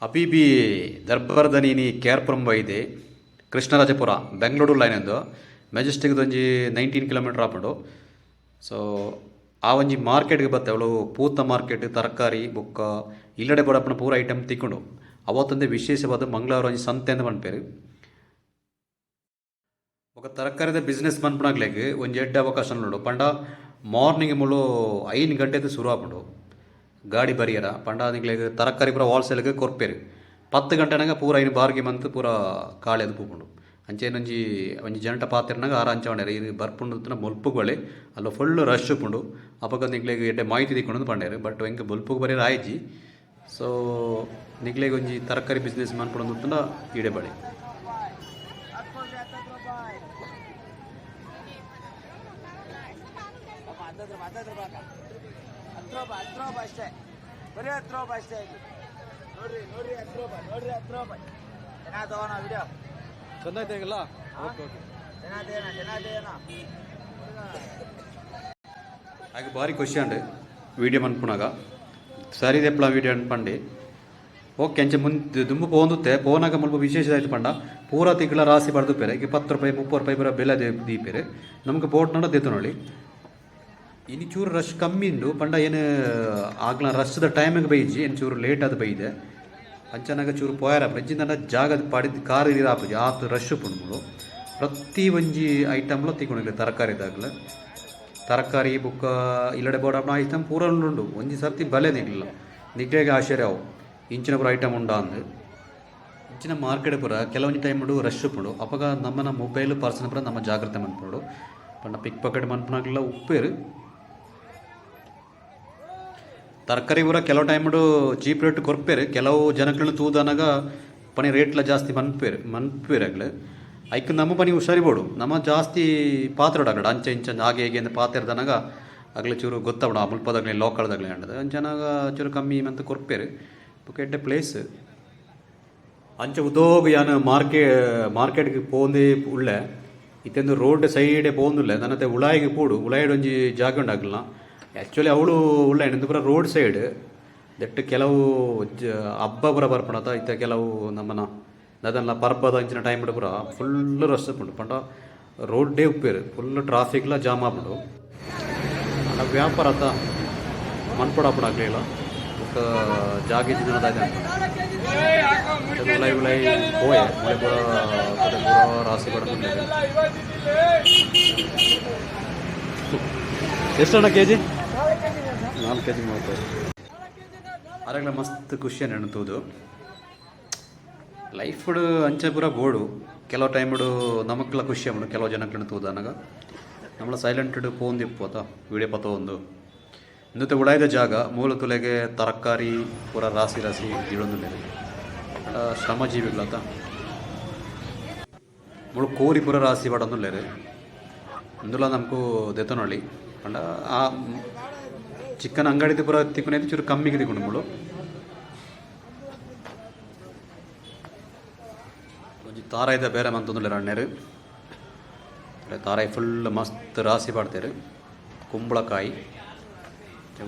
ಅಬಿಬಿ ದರ್ಬರ್ದನೀನಿ Kerpuram ಬೈದೆ Krishnarajapura Bengaluru line ಎಂದು Majestic ಒಂಜಿ 19 kilometre ಆಪುಂಡು. ಸೊ ಆ ಒಂಜಿ ಮಾರ್ಕೆಟ್ಗೆ ಬತ್ತೆ ಅವಳು ಪೂತ ಮಾರ್ಕೆಟ್ ತರಕಾರಿ ಬೊಕ್ಕ ಇಲ್ಲಡೆ ಬಡಪನ ಪೂರ ಐಟಮ್ ತಿಕ್ಕೊಂಡು ಅವತ್ತೊಂದೇ ವಿಶೇಷವಾದ ಮಂಗಳವಾರ ಒಂಜಿ ಸಂತೆ ಅಂತ ಪನ್ಪೇರು. ఒక ತರಕಾರಿದ ಬಿಸ್ನೆಸ್ ಪನ್ಪುನಾಗ್ಲೆಗ್ ಒಂಜಿ ಎಡ್ಡೆ ಅವಕಾಶ ನೋಡು ಪಂಡ ಮಾರ್ನಿಂಗ್ ಮುಳು 5 ಗಂಟೆದು ಶುರು ಆಪುಂಡು ಗಾಡಿ ಬರಿಯರ ಪಂಡ ನಿಗ್ಲೆಗ್ ತರಕಾರಿ ಪೂರ ಹೋಲ್ಸೇಲ್ಗೆ ಕೊರ್ಪೇರು 10 ಗಂಟೆನಾಗ ಪೂರ ಐನು ಬಾರ್ಗಿ ಮಂತ್ ಪೂರ ಕಾಳಿ ಅದು ಪೂಪುಂಡು ಅಂಚೆನೊಂಜಿ ಒಂಜಿ ಜಂಟ ಪಾತ್ರೆನಾಗ ಆರ ಅಂಚವಣೆರ ಇದು ಬರ್ಪುಂಡು ಮುಲ್ಪುಗೊಳೆ ಅಲ್ಲ ಫುಲ್ ರಶ್ ಉಪ್ಪುಂಡು ಅಪಗ ನಿಗ್ಲೆಗ್ ಎಡ್ಡೆ ಮಾಹಿತಿ ತಿಕ್ಕೊಂಡು ಪಂಡೇರು. ಬಟ್ ಹೆಂಗೆ ಮುಲ್ಪುಗೆ ಬರೀರ ಆಯ್ಜಿ. ಸೊ ನಿಗ್ಲೆಗ್ ಒಂಜಿ ತರಕಾರಿ ಬಿಸ್ನೆಸ್ ಮನ್ಪುಂಡು ಈಡೆ ಬಳಿ ಅಷ್ಟೇ ಬರೀ 10 ರೂಪಾಯಿ ಅಷ್ಟೇ. ನೋಡ್ರಿ ನೋಡ್ರಿ 10 ರೂಪಾಯಿ ನೋಡ್ರಿ 10 ರೂಪಾಯಿ ಚೆನ್ನಾಗವನ ವಿಡಿಯೋ ಚೆನ್ನೈತೆಗಲ್ಲ ಹಾಗೆ ಭಾರಿ ಖುಷಿ ಅಂಡು ವೀಡಿಯೋ ಮನ್ಪುನಾಗ ಸರಿ ದೆಪ್ಪಳ ವೀಡಿಯೋ ಅನ್ಪಂಡು ಓಕೆ ಅಂಚೆ ಮುಂದೆ ದುಂಬು ಪೋಂದುತ್ತೆ ಪೋನಾಗ ಮುಲ್ಪ ವಿಶೇಷ ಆಯ್ತು ಪಂಡ ಪೂರ ತಿಂಗಳ ರಾಸಿ ಬಡ್ದು ಪೇರೆ ಈಗ 10 ರೂಪಾಯಿ 30 ರೂಪಾಯಿ ಬರೋ ಬೆಲೆ ದೀಪೇರೆ ನಮ್ಗೆ ಬೋಟ್ ನೋಡ ದೇತು ನೋಡಿ ಇನ್ನು ಚೂರು ರಶ್ ಕಮ್ಮಿ ಉಂಡು ಪಂಡ ಏನು ಆಗ್ಲ ರಶ್ದ ಟೈಮಿಗೆ ಬೈಜಿ ಏನು ಚೂರು ಲೇಟ್ ಆದ ಬೈದೆ ಅಂಚನಾಗ ಚೂರು ಪೋಯಾರ ಫ್ರಿಜ್ಜಿಂದ ಜಾಗದ ಪಾಡಿದ ಕಾರ್ ಇರಾಪಜಿ ಆತು ರಶ್ ಪುಂಡು ಪ್ರತಿ ಒಂಜಿ ಐಟಮ್ಲು ತಿಕ್ಕೊಂಡಿಲ್ಲ ತರಕಾರಿದಾಗಲ ತರಕಾರಿ ಬುಕ್ಕ ಇಲ್ಲಡೆ ಬೋಡಪ್ನ ಐಟಮ್ ಪೂರ ಉಂಡು ಒಂಜಿ ಸರ್ತಿ ಬಲೆ ನಿಗ್ಲಿಲ್ಲ ನಿಗ್ಲೆಗೆ ಆಶ್ಚರ್ಯ ಅವು ಇಂಚಿನ ಪೂರ ಐಟಮ್ ಉಂಡ ಅಂದು ಇಂಚಿನ ಮಾರ್ಕೆಟ್ ಪೂರ ಕೆಲವೊಂದು ಟೈಮ್ ಉಂಡು ರಶ್ ಉಪ್ಪುಂಡು ಅವಾಗ ನಮ್ಮನ ಮೊಬೈಲ್ ಪರ್ಸನ್ ಪೂರ ನಮ್ಮ ಜಾಗ್ರತೆ ಮನ್ಪುಂಡು ಪಂಡ ಪಿಕ್ ಪಾಕೆಟ್ ಮನ್ಪುನಾಗಲ್ಲ ಉಪ್ಪೇರು ತರಕಾರಿ ಪೂರ ಕೆಲವು ಟೈಮ್ಡು ಚೀಪ್ ರೇಟ್ ಕೊರ್ಪೇರು ಕೆಲವು ಜನಗಳನ್ನ ತೂದನಾಗ ಪನಿ ರೇಟ್ಲ ಜಾಸ್ತಿ ಮನ್ಪೇರಾಗ್ಲು ಐಕ್ ನಮ್ಮ ಪನಿ ಹುಷಾರಿಬೋಡು ನಮ್ಮ ಜಾಸ್ತಿ ಪಾತ್ರೆ ಆಗಡ ಅಂಚೆ ಇಂಚ ಹಾಗೆ ಹೇಗೆ ಅಂತ ಪಾತ್ರೆ ಇರ್ದನಾಗ ಆಗ್ಲೇ ಚೂರು ಗೊತ್ತಾವಣ ಆ ಮುಲ್ಪದಾಗಲಿ ಲೋಕಲ್ದಾಗಲಿ ಅಂಡದು ಅಂಚನಾಗ ಚೂರು ಕಮ್ಮಿ ಅಂತ ಕೊರ್ಪೇರು ಎಡ್ಡೆ ಪ್ಲೇಸ್ ಅಂಚೆ ಉದೋಗ ಯಾನು ಮಾರ್ಕೆಟ್ಗೆ ಪೋಂದೇ ಉಳ್ಳೆ ಇತ್ತೆಂದು ರೋಡ್ ಸೈಡೇ ಪೋಂದುಲ್ಲೆ ನನ್ನತ್ತೆ ಉಳಾಯಿಗೆ ಪೂಡು ಉಳಾಯಿಡ್ ಒಂಜಿ ಜಾಗ ಉಂಡಾಗಲ್ಲ ಆ್ಯಕ್ಚುಲಿ ಅವಳು ಉಳ್ಳ ಎಂದು ಪೂರ ರೋಡ್ ಸೈಡ್ ದಟ್ ಕೆಲವು ಹಬ್ಬ ಪೂರ ಬರ್ಪಣತ ಇತ್ತ ಕೆಲವು ನಮ್ಮನ ಅದನ್ನ ಪರ್ಬದ ಅಂಚಿನ ಟೈಮ್ ಪೂರ ಫುಲ್ ರಶ್ ಉಂಟು ಪಂಡ ರೋಡ್ಡೇ ಉಪ್ಪೇರು ಫುಲ್ ಟ್ರಾಫಿಕ್ಲ ಜಾಮ್ ಆಗ್ಬಿಡು ವ್ಯಾಪಾರ ಆತ ಮನ್ಪಡಾಪುಡ ಆಗಲಿಲ್ಲ ಬಟ್ ಜಾಗ ದಿನದಾಯ್ತು ಉಲಾಯಿ ಉಲಾಯಿ ಹೋಯೆ ಮಳೆ ಪೂರ ರಾಸಿ ಪಡ್ಕೊಂಡು ಎಷ್ಟಣ್ಣ ಕೆ ಜಿ 4 kg 30 ಅರಾಗ್ಲ ಮಸ್ತ್ ಖುಷಿ ನೆನತುದು ಲೈಫ್ ಅಂಚೆ ಪೂರ ಬೋಡು ಕೆಲವು ಟೈಮ್ಡು ನಮಕ್ಕೆಲ್ಲ ಖುಷಿ ಆಗ್ಬಿಡು ಕೆಲವು ಜನಕ್ಕೆ ತೂದು ಅನ್ನಾಗ നമ്മളെ ಸೈಲೆಂಟ್ ಪೋಂದಿಪ್ಪು ಆತ ವೀಡಿಯೋ ಪತ್ತ ಒಂದು ಇಂದತೆ ಉಳಾಯ್ದ ಜಾಗ ಮೂಲ ತುಲೆಗೆ ತರಕಾರಿ ಪೂರ ರಾಸಿ ರಾಸಿ ಇಡೊಂದು ಶ್ರಮಜೀವಿಗಳಾತ ಮುಳು ಕೋರಿ ಪೂರ ರಾಸಿ ಬಡೊಂದುಲ್ಲೇರು ಇಂದುಲ ನಮಗೂ ದೆತನೊಳ್ಳಿ ಪಂಡ ಆ ಚಿಕನ್ ಅಂಗಡಿದು ಪೂರ ತಿಕ್ಕುನೈದು ಚೂರು ಕಮ್ಮಿಗೆ ತಿಕ್ಕೊಂಡು ಮುಳು ಒಂಜಿ ತಾರಾಯ್ದ ಬೇರೆ ಮಂತೊಂದುಲ್ಲೇರು ಅಣ್ಣೇರು ತಾರಾಯಿ ಫುಲ್ ಮಸ್ತ್ ರಾಸಿ ಪಾಡ್ತೇರು ಕುಂಬಳಕಾಯಿ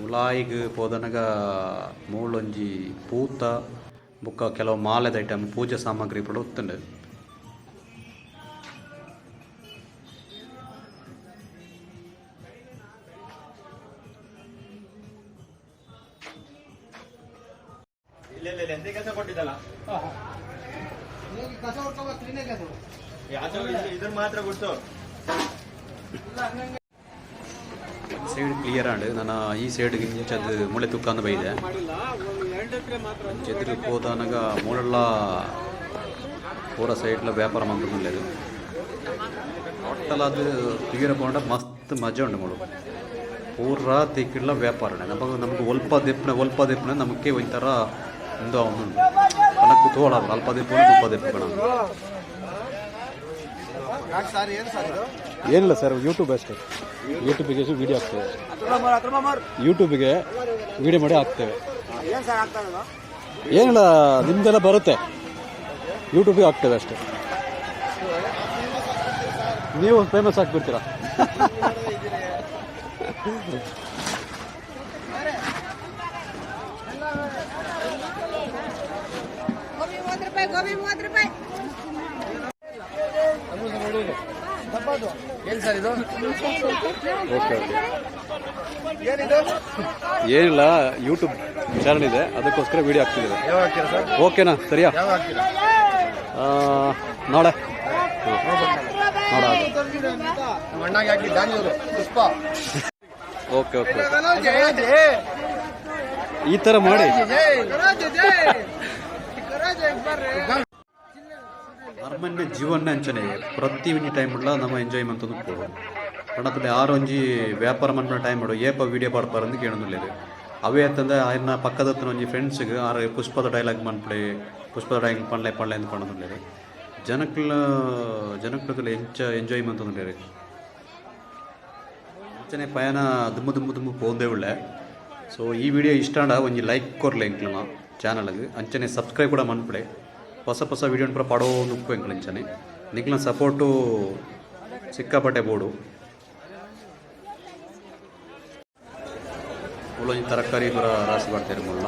ಉಲಾಯಿಗೆ ಪೋದನಾಗ ಮೂಳೊಂಜಿ ಪೂತ ಬುಕ್ಕ ಕೆಲವು ಮಾಲೆದ ಐಟಮ್ ಪೂಜಾ ಸಾಮಗ್ರಿ ಪೂರ ಉತ್ತುಂಡು ಸೈಡ್ ಕ್ಲಿಯರ್ ಆಂಡ್ ನಾನು ಈ ಸೈಡ್ಗೆ ಇಂಚದು ಮೂಳೆ ತುಕ್ಕಂದು ಬೈದೆ ಚೆದ್ರು ಹೋದನಾಗ ಮೂಳೆಲ್ಲ ಪೂರ ಸೈಡ್ಲ ವ್ಯಾಪಾರ ಮಾಡ್ಕೊಂಡ್ಲೇದು ಟೋಟಲ್ ಅದು ಕ್ಲಿಯರ್ ಪೋಂಡ ಮಸ್ತ್ ಮಜಾ ಉಂಡು ಮೂಳು ಪೂರ ತಿಕ್ಕಿಡ್ಲ ವ್ಯಾಪಾರ ನಮಗೆ ಒಲ್ಪ ದೆಪ್ಪನ ನಮಗೆ ಒಂಥರ ಒಂದು ಅವನು ಕನಕ್ಕು ತೋಳ ಅಲ್ಪ ದೆಪ್ಪು ತುಪ್ಪ ದೆಪ್ಪು ಏನಿಲ್ಲ ಸರ್ ಯೂಟ್ಯೂಬ್ ಅಷ್ಟೇ ಯೂಟ್ಯೂಬಿಗೆ ವೀಡಿಯೋ ಹಾಕ್ತೇವೆ ಯೂಟ್ಯೂಬಿಗೆ ವೀಡಿಯೋ ಮಾಡಿ ಹಾಕ್ತೇವೆ ಏನಿಲ್ಲ ನಿಮ್ದೆಲ್ಲ ಬರುತ್ತೆ ಯೂಟ್ಯೂಬಿಗೆ ಹಾಕ್ತೇವೆ ಅಷ್ಟೇ ನೀವು ಫೇಮಸ್ ಆಗಿಬಿಡ್ತೀರಾ ಗೋಬಿ 30 ರೂಪಾಯಿ. ಏನು ಸರ್ ಇದು? ಓಕೆ ಏನಿಲ್ಲ, ಯೂಟ್ಯೂಬ್ ಚಾನಲ್ ಇದೆ, ಅದಕ್ಕೋಸ್ಕರ ವಿಡಿಯೋ ಆಗ್ತಿದೆ. ಯಾವ ಹಾಕ್ತೀರಾ ಸರ್? ಓಕೆನಾ? ಸರಿಯಾ? ಯಾವ ಹಾಕ್ತೀರಾ? ನೋಡ ನೋಡ ನಮ್ಮ ಅಣ್ಣಗೆ ಹಾಕಿ ಗಾಂಜೂರು ಪುಷ್ಪ. ಓಕೆ ಓಕೆ ಈ ಥರ ಮಾಡಿ. ಅರ್ಮನ್ಯ ಜೀವನ ಅಂಚನೆ ಪ್ರತಿ ಒಂಜಿ ಟೈಮ್ ಉಳ್ಳ ನಮ್ಮ ಎಂಜಾಯ್ಮೆಂಟ್ ಒಂದು ಕೊಡು ಪಂಡದಲ್ಲಿ ಆರೊಂಜಿ ವ್ಯಾಪಾರ ಮನ್ಪನ ಟೈಮ್ ಉಡು ಏಪ ವಿಡಿಯೋ ಪಾಡ್ಪಾರಂದು ಕೇಳೋದಿಲ್ಲ. ಅವೇ ಅಂತಂದ್ರೆ ಆಯ್ನ ಪಕ್ಕದತ್ತಿನ ಒಂಜಿ ಫ್ರೆಂಡ್ಸ್ಗೆ ಆರು ಪುಷ್ಪದ ಡೈಲಾಗ್ ಮನ್ಪಡೆ ಪುಷ್ಪದ ಡೈಲಾಗ್ ಪಣ್ಲೆ ಪಣ್ಲೆ ಅಂತ ಪಣ್ಣದಿಲ್ಲ. ಜನಕ್ಲ ಎಂಜಾಯ್ಮೆಂಟ್ ಅಂದಿಲ್ಲ. ಅಂಚನೆ ಪಯಣ ದುಮ್ಮು ಪೋಂದೇ ಉಳ್ಳೆ. ಸೊ ಈ ವಿಡಿಯೋ ಇಷ್ಟ ಒಂಜಿ ಲೈಕ್ ಕೊರ್ಲೆ ಎಂಕ್ಲನ ಚಾನಲ್ಗೆ, ಅಂಚನೆ ಸಬ್ಸ್ಕ್ರೈಬ್ ಕೂಡ ಮನ್ಪಡೆ. ಹೊಸ ವಿಡಿಯೋ ಪೂರ ಪಡೋ ಉಪ್ಪು ಎಂಕ್ಲ ಅಂಚನೆ ನಿಕ್ಲ ಸಪೋರ್ಟು ಸಿಕ್ಕಾಪಟ್ಟೆ ಬೋಡು. ಉಳ್ಳೊಂಜಿ ತರಕಾರಿ ಪೂರ ರಾಸಿ ಬರ್ತಾರೆ ಮುಳ್ಳ.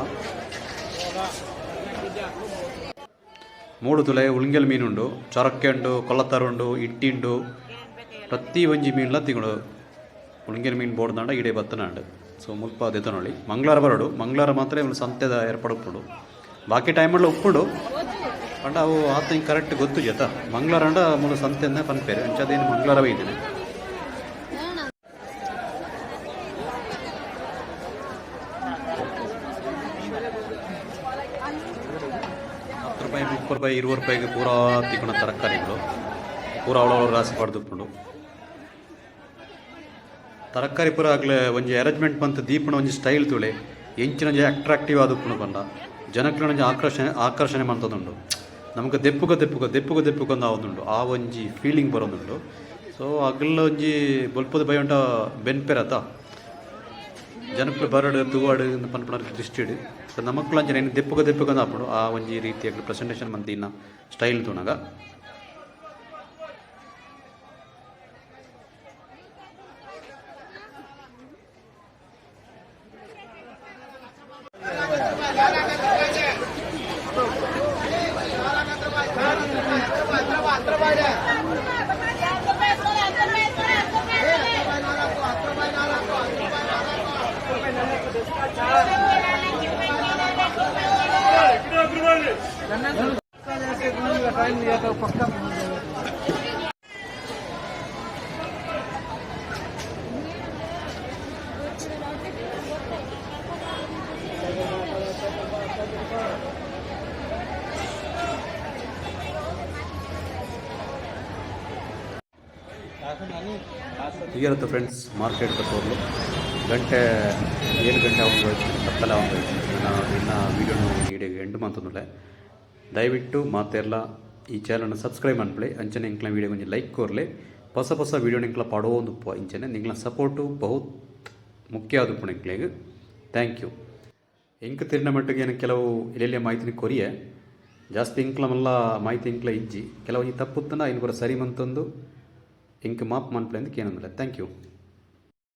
3 ತುಲೆ ಉಳ್ಗೆಲ್ ಮೀನುಂಡು, ಚೊರಕ್ಕೆ ಉಂಡು, ಕೊಲ್ಲತ್ತಾರು ಉಂಡು, ಇಟ್ಟಿ ಉಂಡು, ಪ್ರತಿ ಒಂಜಿ ಮೀನ್ಲ ತಿಂಗಳು ಉಳ್ಗೆಲ್ ಮೀನು ಬೋಡ್ದಾಂಡ ಇಡೇ ಬತ್ತನಾಂಡು. ಸೊ ಮುಲ್ಪ ದೆತನೊಳಿ ಮಂಗಳವಾರ ಬರೋಡು, ಮಂಗಳವಾರ ಮಾತ್ರ ಇವನು ಸಂತೆದ ಏರ್ಪಾಡು ಉಪ್ಪುಡು. ಬಾಕಿ ಟೈಮಲ್ಲಿ ಉಪ್ಪುಡು ಪಂಡ ಅವು ಆತ ಹಿಂಗೆ ಕರೆಕ್ಟ್ ಗೊತ್ತು ಜತ ಮಂಗಳವಾರ ಅಂಡ ಮೂಲ ಸಂತೆಯನ್ನೇ ಪನ್ಪೇರು ಅಂಚದೇನು ಮಂಗಳವಾರವೇ ಇದ್ದೇನೆ. 10 ರೂಪಾಯಿ 30 ರೂಪಾಯಿ 20 ರೂಪಾಯಿಗೆ ಪೂರಾ ತಿಕ್ಕೋಣ ತರಕಾರಿಗಳು ಪೂರ ಅವಳವಳು ರಾಸಿ ಪಡೆದುಕೊಂಡು ತರಕಾರಿ ಪೂರ ಆಗಲೇ ಒಂಜಿ ಅರೇಂಜ್ಮೆಂಟ್ ಬಂತು ದೀಪಣ ಒಂಜಿ ಸ್ಟೈಲ್ ತುಳೆ ಎಂಚಿನ ಅಟ್ರಾಕ್ಟಿವ್ ಆದುಕೊಂಡು ಬಂದ ಜನಕ್ಕೊಂಜಿ ಆಕರ್ಷಣೆ ಮಾಡ್ತದುಂಡು. ನಮಗೆ ದೆಪ್ಪುಗ ಆವದುಂಡು ಆ ಒಂಜಿ ಫೀಲಿಂಗ್ ಬರೋದುಂಡು. ಸೊ ಅಗಲ್ಲ ಒಂಜಿ ಬೊಲ್ಪದ ಭಯ ಉಂಟ ಬೆನ್ಪೆರತ ಜನಕ್ಕಳು ಬರಡು ತೂವಾಡು ಪನ್ಪಣ ದೃಷ್ಟಿಡು. ಸೊ ನಮಕ್ಕಳು ಅಂಚನೆ ದೆಪ್ಪುಗ ಆಪಡು ಆ ಒಂಜಿ ರೀತಿಯಾಗಿ ಪ್ರೆಸೆಂಟೇಷನ್ ಮಂತಿನ ಸ್ಟೈಲ್ ತುಣಗ. ಹೀಗಿರುತ್ತೆ ಫ್ರೆಂಡ್ಸ್ ಮಾರ್ಕೆಟ್ ತೋರ್ಲು ಗಂಟೆ 7 ಗಂಟೆ ಆಗೋದು ಕತ್ತಲೆ ಆಗೋದು. ಇನ್ನು ವೀಡಿಯೋನು ಈಡೆಗೆ ಎಂಡ್ ಮಂತಂದುಳ್ಳೆ. ದಯವಿಟ್ಟು ಮಾತೆಲ್ಲ ಈ ಚಾನಲ್ನ ಸಬ್ಸ್ಕ್ರೈಬ್ ಮಾಡ್ಕೊಳ್ಳಿ. ಅಂಚನೆ ಇಂಕ್ಲ ವೀಡಿಯೋ ಒಂಜಿ ಲೈಕ್ ಕೊರ್ಲೆ. ಹೊಸ ವಿಡಿಯೋ ನಿಂಕ್ಲ ಪಡೋ ಒಂದು ಇಂಚನೆ ನಿಂಕ್ಲ ಸಪೋರ್ಟು ಬಹುತ್ ಮುಖ್ಯ ಆದುಪ್ಪು ನಿಂಕ್ಲೆಗೆ. Thank you. ಇಂಕ ತಿರ್ನ ಮಟ್ಟಿಗೆ ಏನು ಕೆಲವು ಎಲ್ಲೆಲ್ಲ ಮಾಹಿತಿ ಕೊರಿಯೆ ಜಾಸ್ತಿ ಇಂಕ್ಲಮೆಲ್ಲ ಮಾಹಿತಿ ಇಂಕ್ಲ ಇಜ್ಜಿ ಕೆಲವು ಈ ತಪ್ಪುತ್ತನ ಇನ್ನು ಕೂಡ ಸರಿ ಮಂತಂದು ಇಂಕ ಮಾಪ್ ಮನ್ಪಲೆ ಅಂತ ಕೇನಂದಿಲ್ಲ. Thank you.